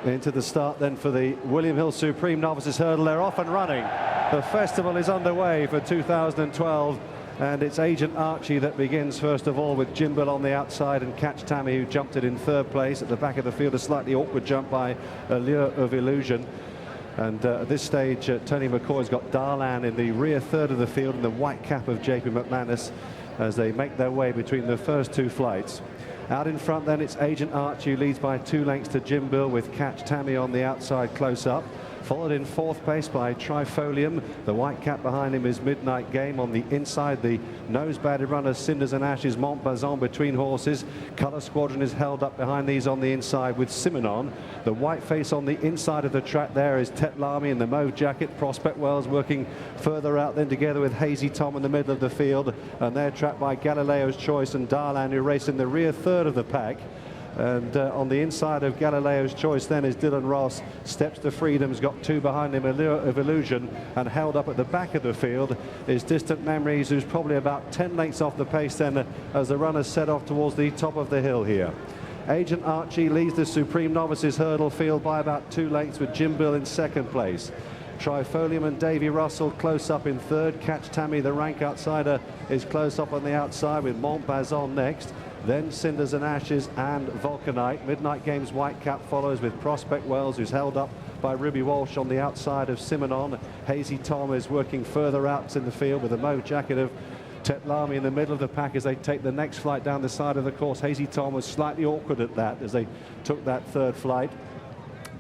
Into the start then for the William Hill Supreme Novices Hurdle. They're off and running. The festival is underway for 2012, and it's Agent Archie that begins first of all, with Jim Bill on the outside and Catch Tammy, who jumped it in third place. At the back of the field, a slightly awkward jump by Allure of Illusion. And at this stage, Tony McCoy's got Darlan in the rear third of the field in the white cap of JP McManus as they make their way between the first two flights. Out in front then, it's Agent Archie, who leads by 2 lengths to Jim Bill, with Catch Tammy on the outside close up. Followed in fourth place by Trifolium. The white cap behind him is Midnight Game. On the inside, the nose-batted runners Cinders and Ashes, Montbazon between horses. Colour Squadron is held up behind these on the inside with Simonon. The white face on the inside of the track there is Tetlami in the mauve jacket. Prospect Wells working further out then together with Hazy Tom in the middle of the field. And they're trapped by Galileo's Choice and Darlan, who race in the rear third of the pack. And on the inside of Galileo's Choice then is Dylan Ross. Steps to Freedom's got 2 behind him, Allure of Illusion, and held up at the back of the field is Distant Memories, who's probably about 10 lengths off the pace then as the runners set off towards the top of the hill here. Agent Archie leads the Supreme Novices Hurdle field by about 2 lengths, with Jim Bill in second place. Trifolium and Davy Russell close up in third. Catch Tammy, the rank outsider, is close up on the outside with Montbazon next. Then Cinders and Ashes and Vulcanite. Midnight Game's white cap follows with Prospect Wells, who's held up by Ruby Walsh on the outside of Simonon. Hazy Tom is working further out in the field with a mauve jacket of Tetlami in the middle of the pack as they take the next flight down the side of the course. Hazy Tom was slightly awkward at that as they took that third flight.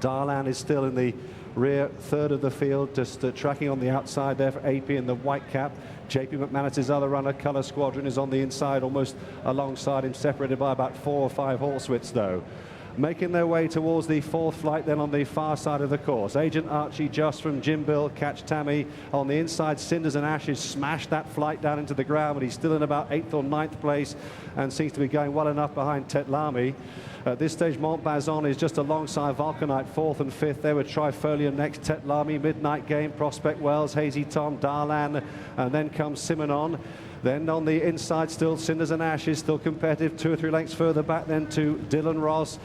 Darlan is still in the rear third of the field, just tracking on the outside there for AP in the white cap. JP McManus's other runner, Colour Squadron, is on the inside, almost alongside him, separated by about 4 or 5 horsewhips though. Making their way towards the fourth flight then on the far side of the course. Agent Archie just from Jim Bill. Catch Tammy on the inside. Cinders and Ashes smashed that flight down into the ground, but he's still in about 8th or 9th place and seems to be going well enough behind Tetlami. At this stage, Montbazon is just alongside Vulcanite, 4th and 5th. There with Trifolium next, Tetlami, Midnight Game, Prospect Wells, Hazy Tom, Darlan, and then comes Simonon. Then on the inside still, Cinders and Ashes, still competitive, 2 or 3 lengths further back then to Dylan Ross.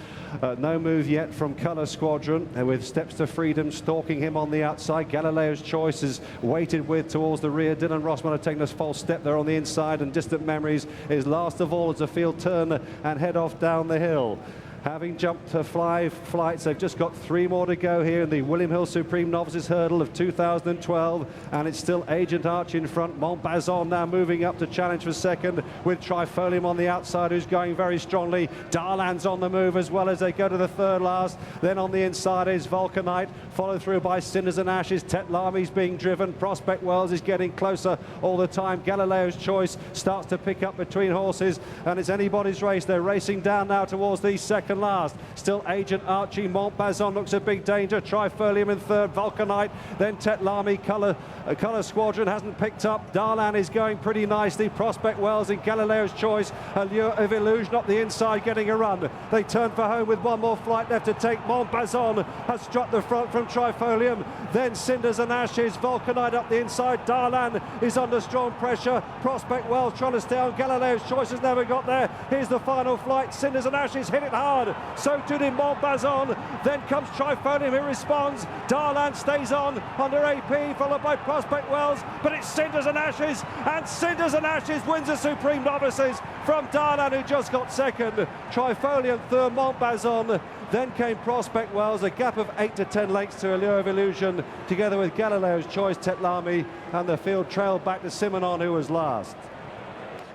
No move yet from Colour Squadron, with Steps to Freedom stalking him on the outside. Galileo's Choice is weighted with towards the rear. Dylan Ross might have taken a false step there on the inside, and Distant Memories is last of all as the field turn and head off down the hill. Having jumped 5 flights, they've just got 3 more to go here in the William Hill Supreme Novices Hurdle of 2012, and it's still Agent Archie in front. Montbazon now moving up to challenge for second, with Trifolium on the outside, who's going very strongly. Darlan's on the move as well as they go to the third last. Then on the inside is Vulcanite, followed through by Cinders and Ashes. Tetlami's being driven. Prospect Wells is getting closer all the time. Galileo's Choice starts to pick up between horses, and it's anybody's race. They're racing down now towards the second last. Still Agent Archie. Montbazon looks a big danger. Trifolium in third. Vulcanite, then Tetlami. Colour Squadron hasn't picked up. Darlan is going pretty nicely. Prospect Wells in Galileo's Choice. Allure of Illusion up the inside getting a run. They turn for home with 1 more flight left to take. Montbazon has struck the front from Trifolium. Then Cinders and Ashes. Vulcanite up the inside. Darlan is under strong pressure. Prospect Wells trying to stay on. Galileo's Choice has never got there. Here's the final flight. Cinders and Ashes hit it hard. So too did Montbazon. Then comes Trifolium, who responds. Darlan stays on under AP, followed by Prospect Wells, but it's Cinders and Ashes, and Cinders and Ashes wins the Supreme Novices from Darlan, who just got second. Trifolium third, Montbazon. Then came Prospect Wells, a gap of 8 to 10 lengths to Allure of Illusion, together with Galileo's Choice, Tetlami, and the field trailed back to Simonon, who was last.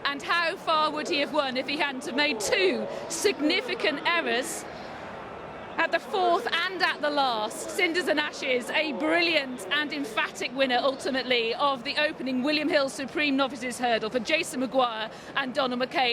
And how far would he have won if he hadn't have made 2 significant errors at the 4th and at the last? Cinders and Ashes, a brilliant and emphatic winner ultimately of the opening William Hill Supreme Novices Hurdle for Jason Maguire and Donald McKay.